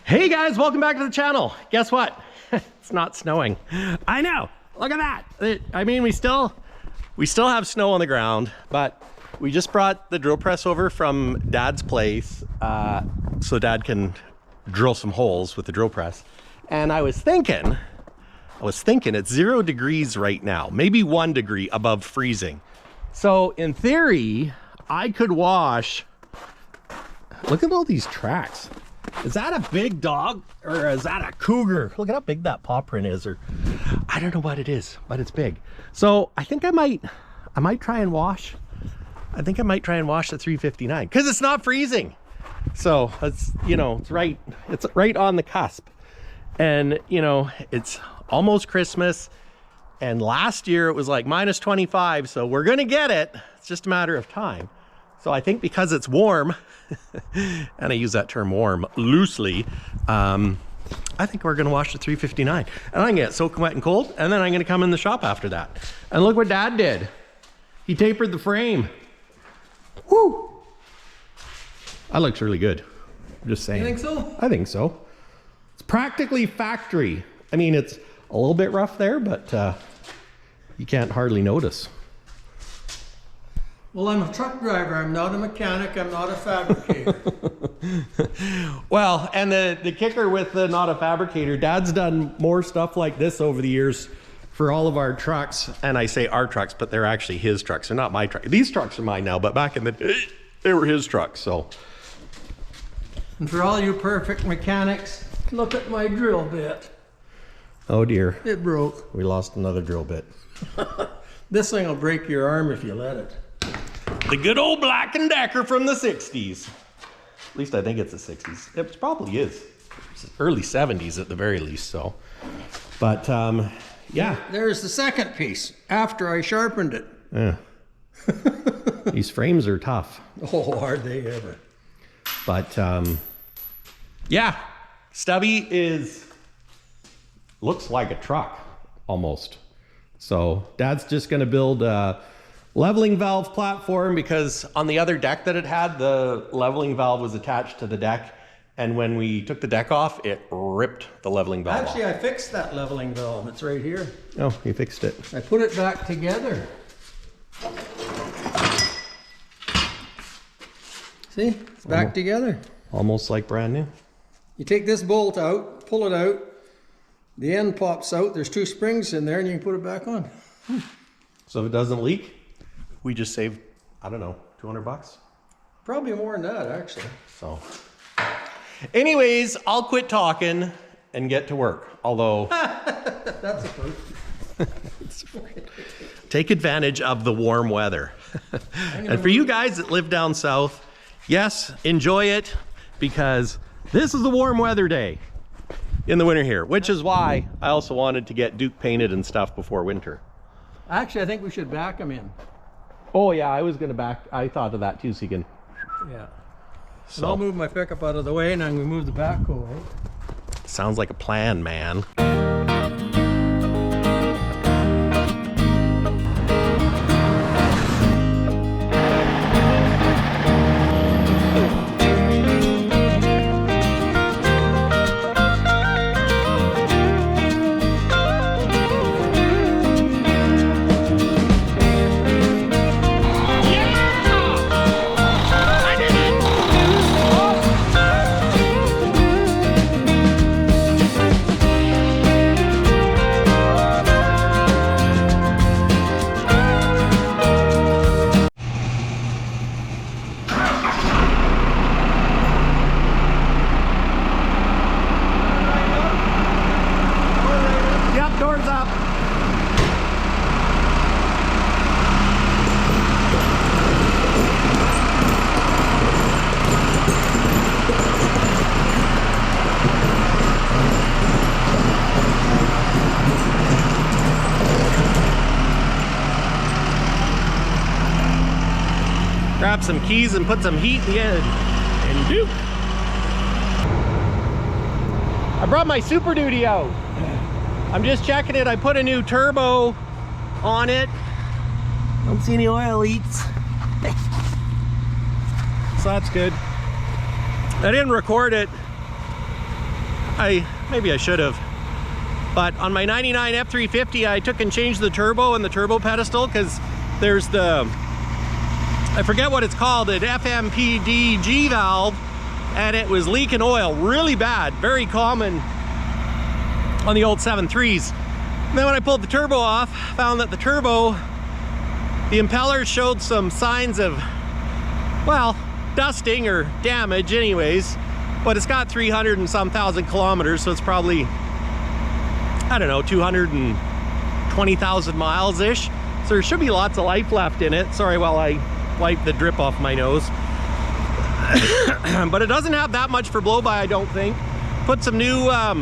Hey guys, welcome back to the channel. Guess what? It's not snowing. I know. Look at that. I mean, we still have snow on the ground, but we just brought the drill press over from Dad's place so Dad can drill some holes with the drill press. And I was thinking it's 0 degrees right now, maybe 1 degree above freezing. So in theory, I could wash. Look at all these tracks. Is that a big dog or is that a cougar? Look at how big that paw print is, or I don't know what it is, but it's big. So I think I might try and wash. I think I might try and wash the 359 because it's not freezing. So it's, you know, it's right on the cusp. And you know, it's almost Christmas. And last year it was like minus 25. So we're gonna get it. It's just a matter of time. So I think because it's warm, and I use that term warm loosely, I think we're gonna wash the 359. And I'm gonna get soaking wet and cold, and then I'm gonna come in the shop after that. And look what Dad did. He tapered the frame. Woo! That looks really good. I'm just saying. You think so? I think so. It's practically factory. I mean, it's a little bit rough there, but you can't hardly notice. Well, I'm a truck driver. I'm not a mechanic. I'm not a fabricator. Well, and the kicker with the not a fabricator, Dad's done more stuff like this over the years for all of our trucks. And I say our trucks, but they're actually his trucks. They're not my trucks. These trucks are mine now, but back in the day, they were his trucks, so. And for all you perfect mechanics, look at my drill bit. Oh dear. It broke. We lost another drill bit. This thing will break your arm if you let it. The good old Black & Decker from the 60s. At least I think it's the 60s. It probably is. It's early 70s at the very least, so. But, yeah. There's the second piece, after I sharpened it. Yeah. These frames are tough. Oh, are they ever. But, yeah. Stubby looks like a truck, almost. So, Dad's just gonna build a leveling valve platform because on the other deck that it had, the leveling valve was attached to the deck, and when we took the deck off, it ripped the leveling valve Actually, off. I fixed that leveling valve. It's right here. Oh, you fixed it. I put it back together. See, it's back together. Almost like brand new. You take this bolt out, pull it out, the end pops out, there's 2 springs in there, and you can put it back on. So if it doesn't leak, we just saved, I don't know, 200 bucks? Probably more than that, actually. So, anyways, I'll quit talking and get to work. Although, That's a first. take advantage of the warm weather. And for you guys that live down south, yes, enjoy it because this is the warm weather day in the winter here, which is why I also wanted to get Duke painted and stuff before winter. Actually, I think we should back them in. Oh yeah, I was gonna I thought of that too, so you can. Yeah. So, And I'll move my pickup out of the way and I'm gonna move the backhoe, right? sounds like a plan, man. Grab some keys and put some heat in the end. And Duke. I brought my Super Duty out. I'm just checking it. I put a new turbo on it. Don't see any oil leaks. So that's good. I didn't record it Maybe I should have. But on my 99 F350, I took and changed the turbo and the turbo pedestal, because there's the, I forget what it's called, an FMPDG valve, and it was leaking oil really bad, very common on the old 7.3s. And then when I pulled the turbo off, found that the turbo, the impeller showed some signs of, well, dusting or damage anyways, but it's got 300 and some thousand kilometers, so it's probably, I don't know, 220,000 miles-ish. So there should be lots of life left in it. Sorry while I wipe the drip off my nose. But it doesn't have that much for blow-by, I don't think. Put some new up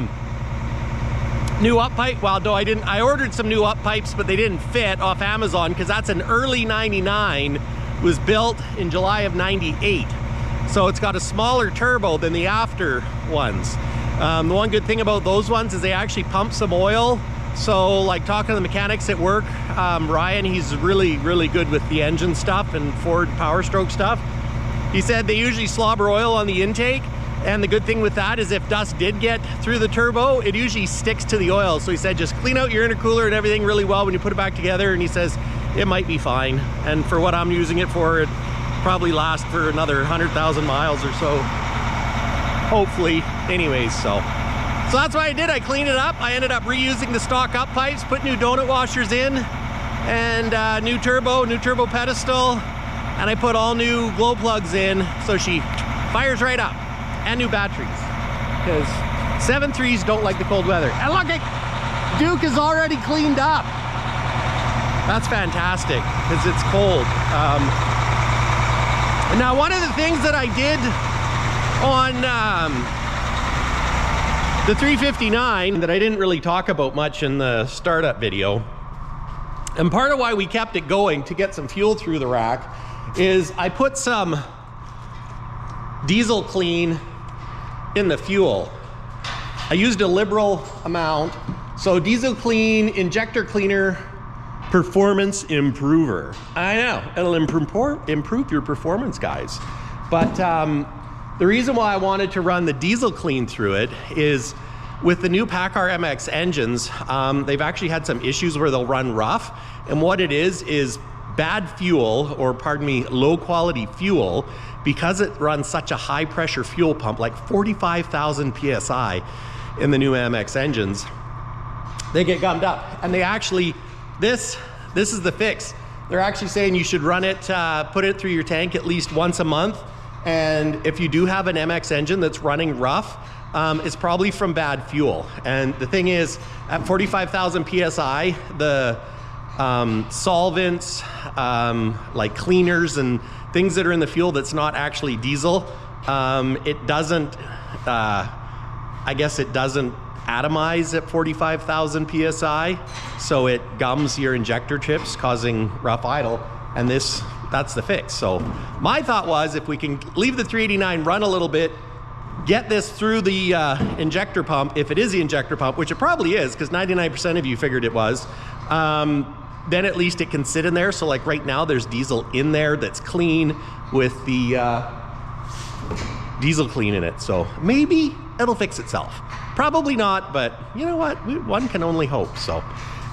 pipe. Well, no, I didn't. I ordered some new up pipes, but they didn't fit off Amazon, because that's an early 99. It was built in July of 98. So it's got a smaller turbo than the after ones. The one good thing about those ones is they actually pump some oil. So like talking to the mechanics at work, Ryan, he's really, really good with the engine stuff and Ford Power Stroke stuff. He said they usually slobber oil on the intake. And the good thing with that is if dust did get through the turbo, it usually sticks to the oil. So he said, just clean out your intercooler and everything really well when you put it back together. And he says, it might be fine. And for what I'm using it for, it probably lasts for another 100,000 miles or so. Hopefully, anyways, so that's what I did. I cleaned it up. I ended up reusing the stock up pipes, put new donut washers in, and new turbo pedestal, and I put all new glow plugs in, so she fires right up, and new batteries, because 7.3s don't like the cold weather. And look, Duke is already cleaned up. That's fantastic, because it's cold. Now, one of the things that I did on the 359 that I didn't really talk about much in the startup video, and part of why we kept it going to get some fuel through the rack, is I put some diesel clean in the fuel. I used a liberal amount. So diesel clean, injector cleaner, performance improver. I know, it'll improve your performance, guys. But the reason why I wanted to run the diesel clean through it is with the new PACCAR MX engines, they've actually had some issues where they'll run rough. And what it is bad fuel, or pardon me, low quality fuel, because it runs such a high pressure fuel pump, like 45,000 PSI in the new MX engines, they get gummed up. And they actually, this is the fix. They're actually saying you should run it, put it through your tank at least once a month. And if you do have an MX engine that's running rough, it's probably from bad fuel. And the thing is, at 45,000 PSI, the solvents, like cleaners and things that are in the fuel that's not actually diesel, it doesn't, I guess it doesn't atomize at 45,000 PSI. So it gums your injector chips, causing rough idle. And that's the fix. So my thought was, if we can leave the 389 run a little bit, get this through the injector pump, if it is the injector pump, which it probably is, because 99% of you figured it was, then at least it can sit in there. So like right now, there's diesel in there that's clean with the diesel clean in it. So maybe it'll fix itself. Probably not, but you know what? One can only hope. So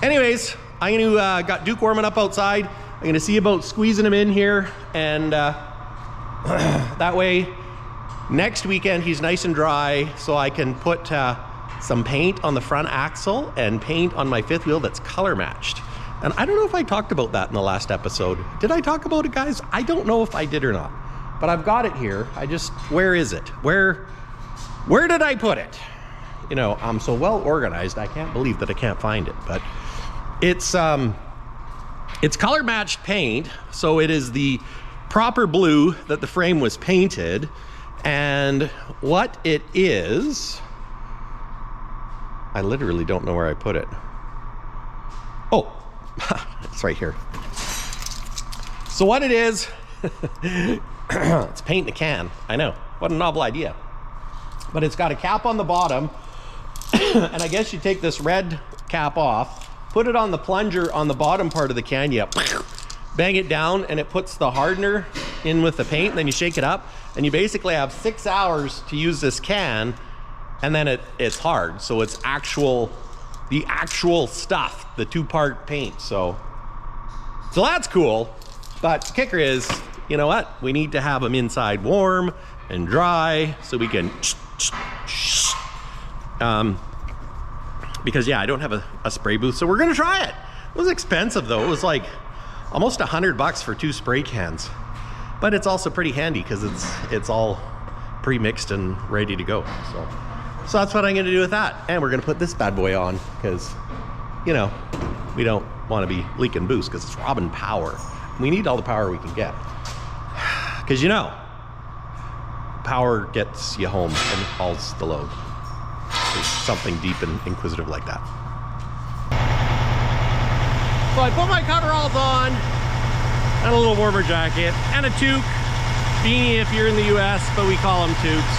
anyways, I'm gonna got Duke warming up outside. I'm gonna see about squeezing him in here, and that way next weekend he's nice and dry, so I can put some paint on the front axle and paint on my fifth wheel that's color matched. And I don't know if I talked about that in the last episode. Did I talk about it, guys? I don't know if I did or not, but I've got it here. Where is it? Where did I put it? You know, I'm so well organized, I can't believe that I can't find it, but it's color matched paint. So it is the proper blue that the frame was painted. And what it is, I literally don't know where I put it. Oh, it's right here. So what it is, it's paint in a can. I know, what a novel idea. But it's got a cap on the bottom, and I guess you take this red cap off, put it on the plunger on the bottom part of the can, you bang it down, and it puts the hardener in with the paint, and then you shake it up, and you basically have 6 hours to use this can and then it's hard. So it's the actual stuff, the 2-part paint. So that's cool. But the kicker is, you know what? We need to have them inside warm and dry so we can, because yeah, I don't have a spray booth, so we're gonna try it. It was expensive though. It was like almost $100 for 2 spray cans, but it's also pretty handy because it's all pre-mixed and ready to go. So that's what I'm gonna do with that. And we're gonna put this bad boy on because, you know, we don't want to be leaking boost because it's robbing power. We need all the power we can get. Because, you know, power gets you home and hauls the load. It's something deep and inquisitive like that. So I put my coveralls on, and a little warmer jacket, and a toque, beanie if you're in the US, but we call them toques.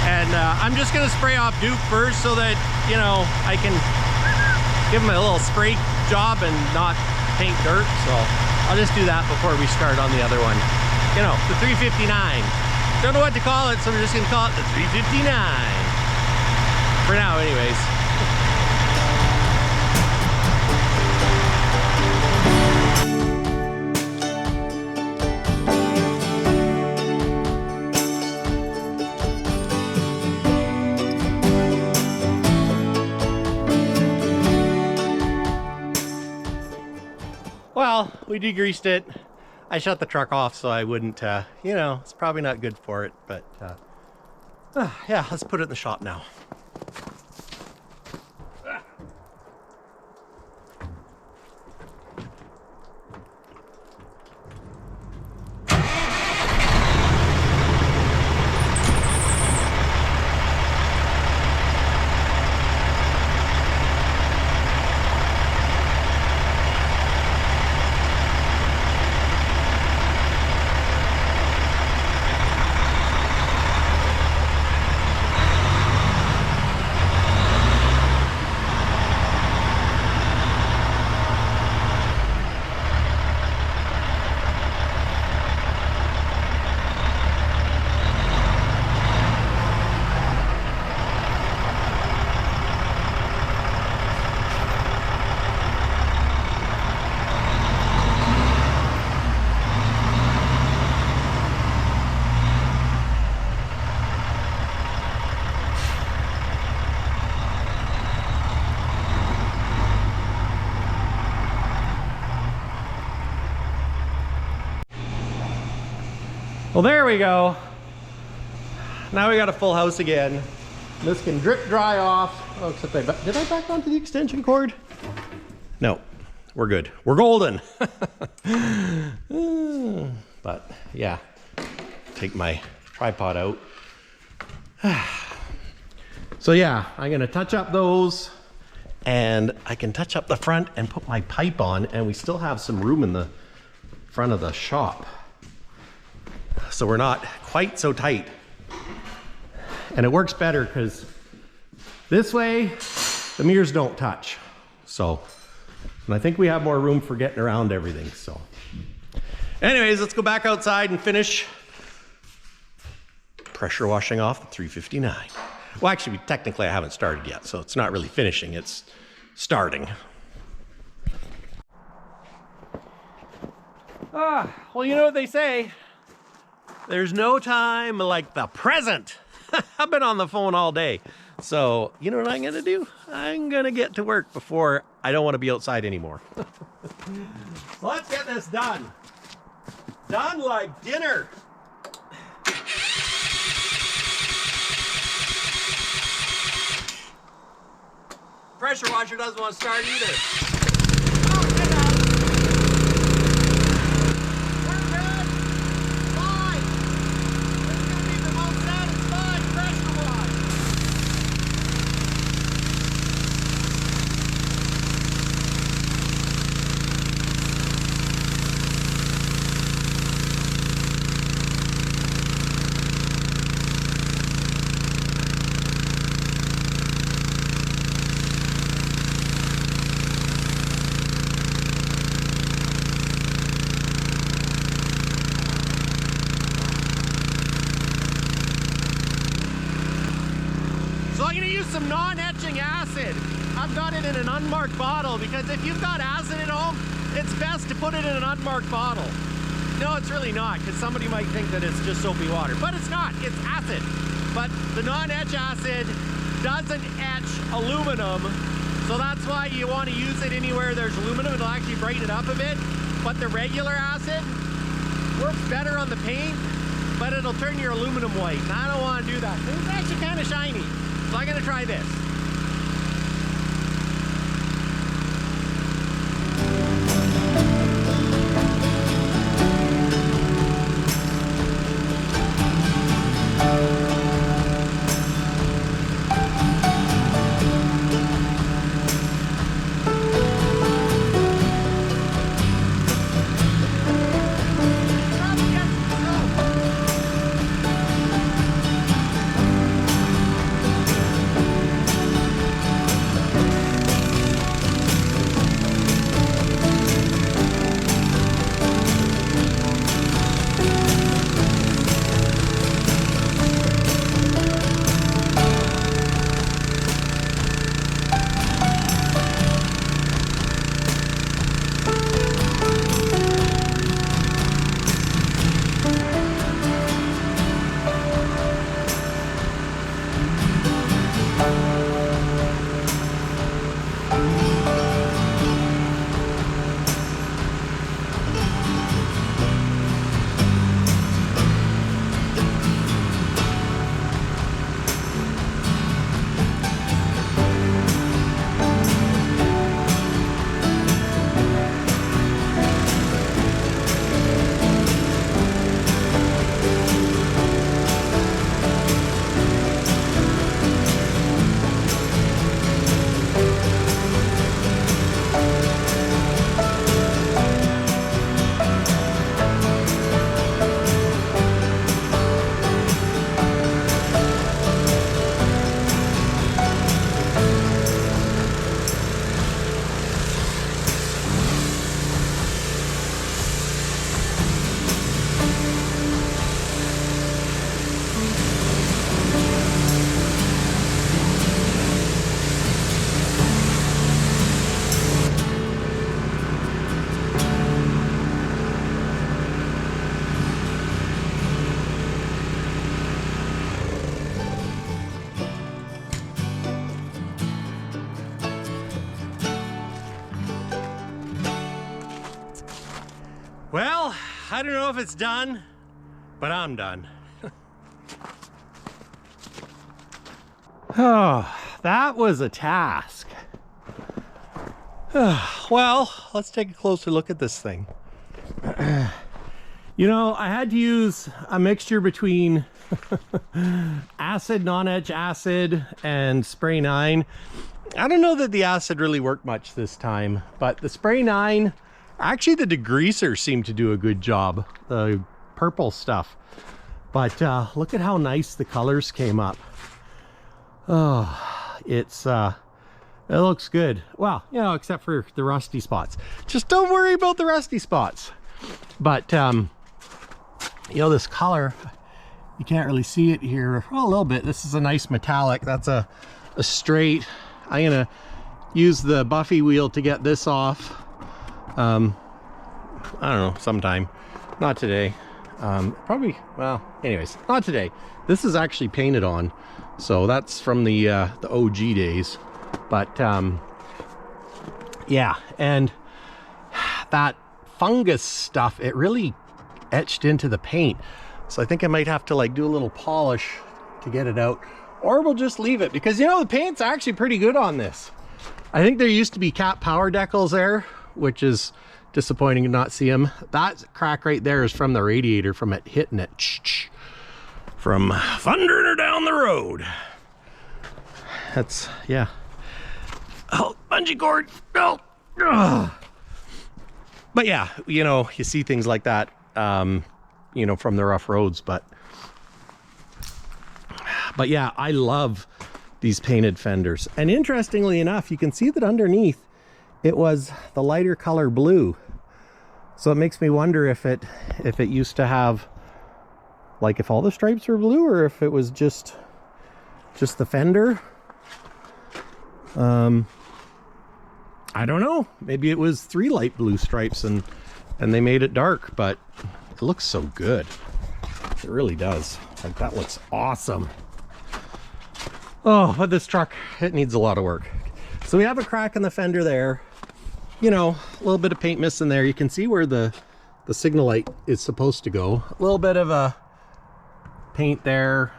And I'm just gonna spray off Duke first so that, you know, I can give him a little spray job and not paint dirt. So I'll just do that before we start on the other one. You know, the 359. Don't know what to call it, so we're just gonna call it the 359. For now, anyways. Well, we degreased it. I shut the truck off so I wouldn't, you know, it's probably not good for it, but yeah, let's put it in the shop now. Well, there we go. Now we got a full house again. This can drip dry off. Oh, except did I back onto the extension cord? No, we're good. We're golden. But yeah, take my tripod out. So yeah, I'm gonna touch up those, and I can touch up the front and put my pipe on, and we still have some room in the front of the shop. So we're not quite so tight. And it works better because this way the mirrors don't touch. So, and I think we have more room for getting around everything. So anyways, let's go back outside and finish pressure washing off the 359. Well, actually, technically I haven't started yet, so it's not really finishing, it's starting. Well, you know what they say, there's no time like the present. I've been on the phone all day. So, you know what I'm gonna do? I'm gonna get to work before I don't want to be outside anymore. Let's get this done. Done like dinner. Pressure washer doesn't want to start either. use some non-etching acid. I've got it in an unmarked bottle because if you've got acid at home, it's best to put it in an unmarked bottle. No, it's really not, because somebody might think that it's just soapy water, but it's not, it's acid. But the non-etch acid doesn't etch aluminum, so that's why you want to use it anywhere there's aluminum. It'll actually brighten it up a bit. But the regular acid works better on the paint, but it'll turn your aluminum white. And I don't want to do that. It's actually kind of shiny, so I'm gonna try this. Well, I don't know if it's done, but I'm done. Oh, that was a task. Well, let's take a closer look at this thing. You know, I had to use a mixture between acid, non-etch acid, and spray 9. I don't know that the acid really worked much this time, but the spray 9, actually the degreaser seemed to do a good job, the purple stuff. But look at how nice the colors came up. Oh, it looks good. Well, you know, except for the rusty spots. Just don't worry about the rusty spots. But you know, this color, you can't really see it here. Well, a little bit. This is a nice metallic. That's a straight. I'm gonna use the Buffy wheel to get this off. I don't know, sometime. Not today. Probably, well, anyways, not today. This is actually painted on, so that's from the OG days. But yeah, and that fungus stuff, it really etched into the paint. So I think I might have to like do a little polish to get it out, or we'll just leave it, because you know, the paint's actually pretty good on this. I think there used to be cap power decals there, which is disappointing to not see them. That crack right there is from the radiator, from it hitting it, from thundering her down the road. That's, yeah. Oh, bungee cord, no. Ugh. But yeah, you know, you see things like that, you know, from the rough roads. But yeah, I love these painted fenders. And interestingly enough, you can see that underneath it was the lighter color blue. So it makes me wonder if it used to have, like, if all the stripes were blue, or if it was just the fender. I don't know. Maybe it was 3 light blue stripes and they made it dark, but it looks so good. It really does. Like, that looks awesome. Oh, but this truck, it needs a lot of work. So we have a crack in the fender there. You know, a little bit of paint missing there. You can see where the signal light is supposed to go. A little bit of a paint there,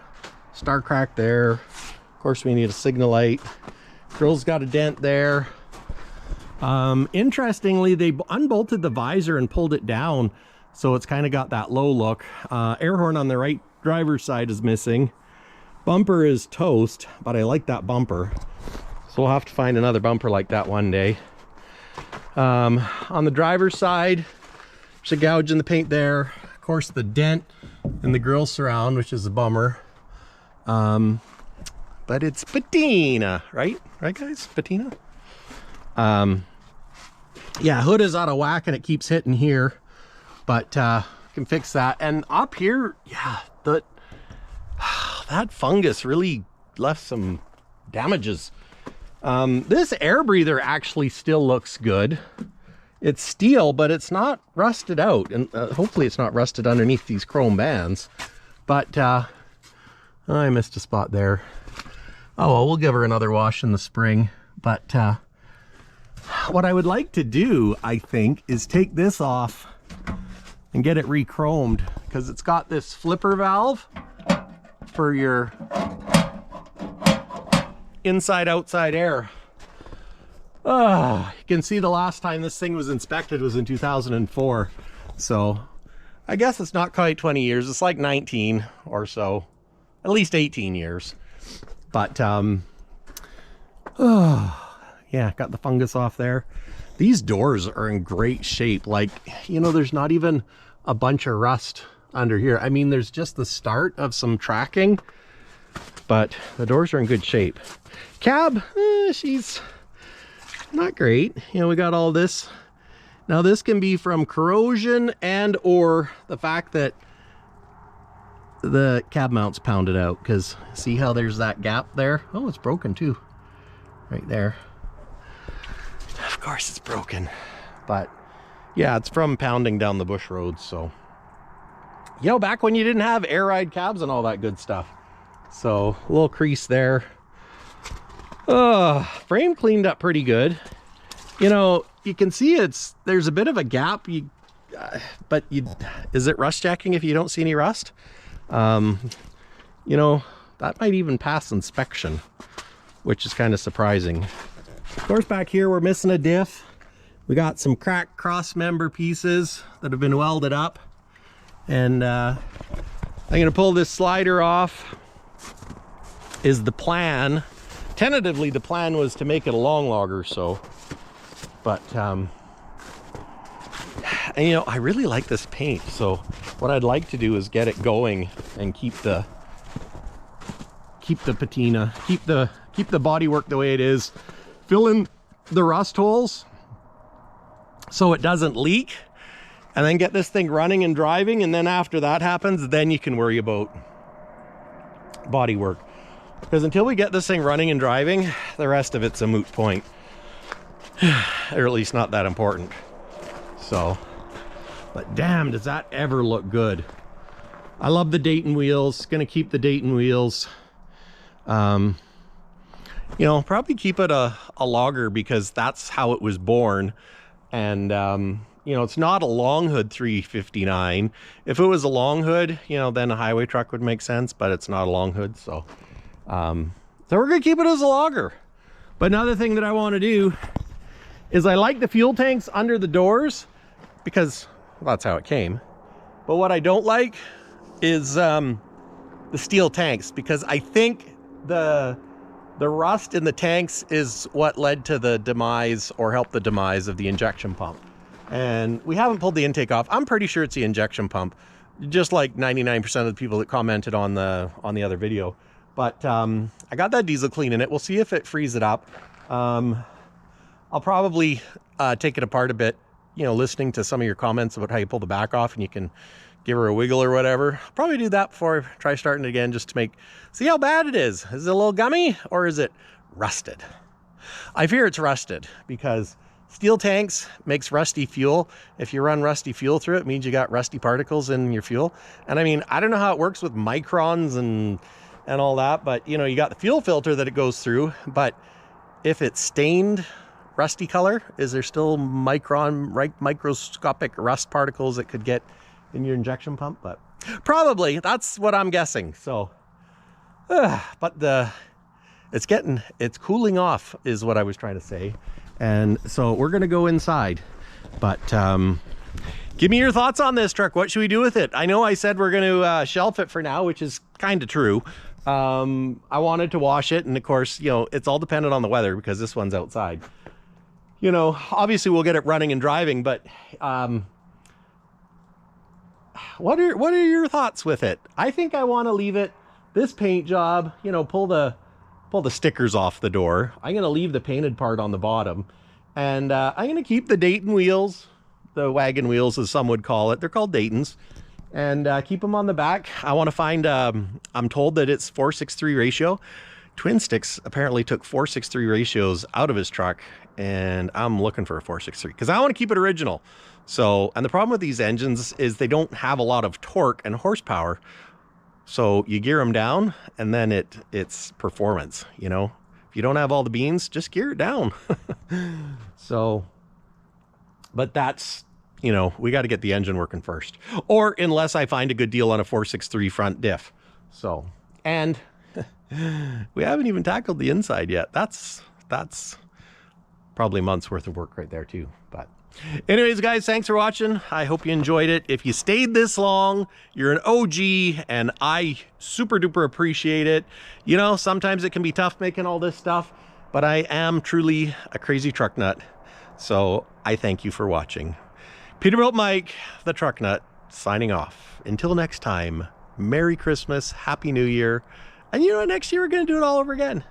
star crack there. Of course, we need a signal light. Grill's got a dent there. Interestingly, they unbolted the visor and pulled it down, so it's kind of got that low look. Air horn on the right driver's side is missing. Bumper is toast, but I like that bumper, so we'll have to find another bumper like that one day. On the driver's side, there's a gouge in the paint there. Of course, the dent in the grill surround, which is a bummer. But it's patina, right? Right, guys? Patina? Yeah, hood is out of whack and it keeps hitting here, but can fix that. And up here, yeah, that fungus really left some damages. This air breather actually still looks good. It's steel, but it's not rusted out, and hopefully it's not rusted underneath these chrome bands. But I missed a spot there. Oh well, we'll give her another wash in the spring. But what I would like to do, I think, is take this off and get it re-chromed, because it's got this flipper valve for your inside-outside air. You can see the last time this thing was inspected was in 2004. So I guess it's not quite 20 years. It's like 19 or so, at least 18 years. But yeah, got the fungus off there. These doors are in great shape. Like, you know, there's not even a bunch of rust under here. I mean, there's just the start of some tracking, but the doors are in good shape. Cab, she's not great. You know, we got all this. Now this can be from corrosion and or the fact that the cab mount's pounded out, because see how there's that gap there? Oh, it's broken too. Right there. Of course it's broken. But yeah, it's from pounding down the bush roads. So, you know, back when you didn't have air ride cabs and all that good stuff. So a little crease there. Frame cleaned up pretty good. You know, you can see there's a bit of a gap. Is it rust jacking if you don't see any rust? You know, that might even pass inspection, which is kind of surprising. Of course, back here we're missing a diff. We got some cracked cross member pieces that have been welded up, and I'm gonna pull this slider off. Is the plan. Tentatively, the plan was to make it a long logger, so, but, and you know, I really like this paint, so what I'd like to do is get it going and keep the patina, keep the bodywork the way it is, fill in the rust holes so it doesn't leak, and then get this thing running and driving, and then after that happens, then you can worry about bodywork. Because until we get this thing running and driving, the rest of it's a moot point. Or at least not that important. So, but damn, does that ever look good. I love the Dayton wheels. Gonna keep the Dayton wheels. You know, probably keep it a logger because that's how it was born. And, you know, it's not a long hood 359. If it was a long hood, you know, then a highway truck would make sense, but it's not a long hood, so. So we're gonna keep it as a logger. But another thing that I want to do is I like the fuel tanks under the doors because well, that's how it came. But what I don't like is the steel tanks, because I think the rust in the tanks is what led to the demise or helped the demise of the injection pump. And we haven't pulled the intake off. I'm pretty sure it's the injection pump, just like 99% of the people that commented on the other video. But I got that diesel clean in it. We'll see if it frees it up. I'll probably take it apart a bit, you know, listening to some of your comments about how you pull the back off and you can give her a wiggle or whatever. I'll probably do that before I try starting it again, just to see how bad it is. Is it a little gummy or is it rusted? I fear it's rusted because steel tanks makes rusty fuel. If you run rusty fuel through it, means you got rusty particles in your fuel. And I mean, I don't know how it works with microns and all that, but you know, you got the fuel filter that it goes through, but if it's stained rusty color, is there still microscopic rust particles that could get in your injection pump? But probably, that's what I'm guessing. So, but it's cooling off is what I was trying to say. And so we're gonna go inside, but give me your thoughts on this truck. What should we do with it? I know I said we're gonna shelf it for now, which is kind of true. I wanted to wash it, and of course, you know, it's all dependent on the weather because this one's outside. You know, obviously we'll get it running and driving, but what are your thoughts with it? I think I want to leave it, this paint job, you know, pull the stickers off the door. I'm going to leave the painted part on the bottom, and I'm going to keep the Dayton wheels, the wagon wheels as some would call it. They're called Daytons. And keep them on the back. I want to find, I'm told that it's 4:6:3 ratio. Twin Sticks apparently took 4:6:3 ratios out of his truck, and I'm looking for a 4:6:3 because I want to keep it original. So, and the problem with these engines is they don't have a lot of torque and horsepower. So you gear them down, and then it's performance, you know. If you don't have all the beans, just gear it down. So, but that's, you know, we got to get the engine working first, or unless I find a good deal on a 4.63 front diff. So, and we haven't even tackled the inside yet. That's probably months worth of work right there too. But anyways, guys, thanks for watching. I hope you enjoyed it. If you stayed this long, you're an OG, and I super duper appreciate it. You know, sometimes it can be tough making all this stuff, but I am truly a crazy truck nut. So I thank you for watching. Peterbilt Mike, the truck nut, signing off. Until next time, Merry Christmas, Happy New Year. And you know, next year we're going to do it all over again.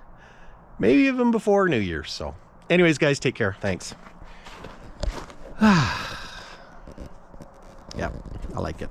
Maybe even before New Year. So anyways, guys, take care. Thanks. Yeah, I like it.